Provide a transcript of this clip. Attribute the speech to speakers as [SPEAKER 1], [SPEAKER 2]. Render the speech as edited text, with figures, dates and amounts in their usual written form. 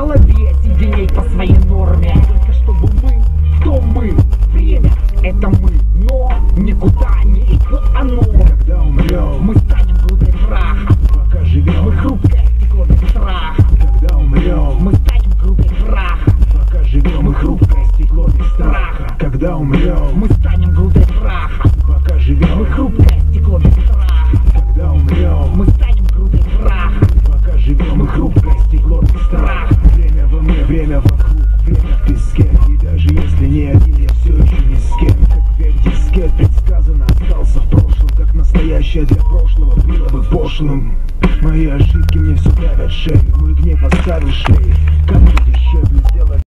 [SPEAKER 1] голове сиденей по своей норме. Только чтобы мы, кто мы, время это мы, но никуда не идет оно.
[SPEAKER 2] Когда умрем,
[SPEAKER 1] Мы станем грудой праха,
[SPEAKER 2] пока живем.
[SPEAKER 1] мы хрупкое стекло без страха.
[SPEAKER 2] Когда умрем,
[SPEAKER 1] Мы станем грудой праха,
[SPEAKER 2] пока живем. Мы хрупкое стекло без страха. Когда умрем,
[SPEAKER 1] мы станем грудой праха,
[SPEAKER 2] пока живем.
[SPEAKER 1] мы хрупкое стекло без страха.
[SPEAKER 2] Когда умрем,
[SPEAKER 1] Мы станем грудой праха,
[SPEAKER 2] пока живем. Мы хрупкое стекло без страха. Время во мне, время вокруг, время в песке. И даже если не один, я все еще ни с кем. Как век дискет предсказано остался в прошлом. Как настоящее для прошлого было бы пошлым. Мои ошибки мне все давят шею, мой гнев оставил шлейф.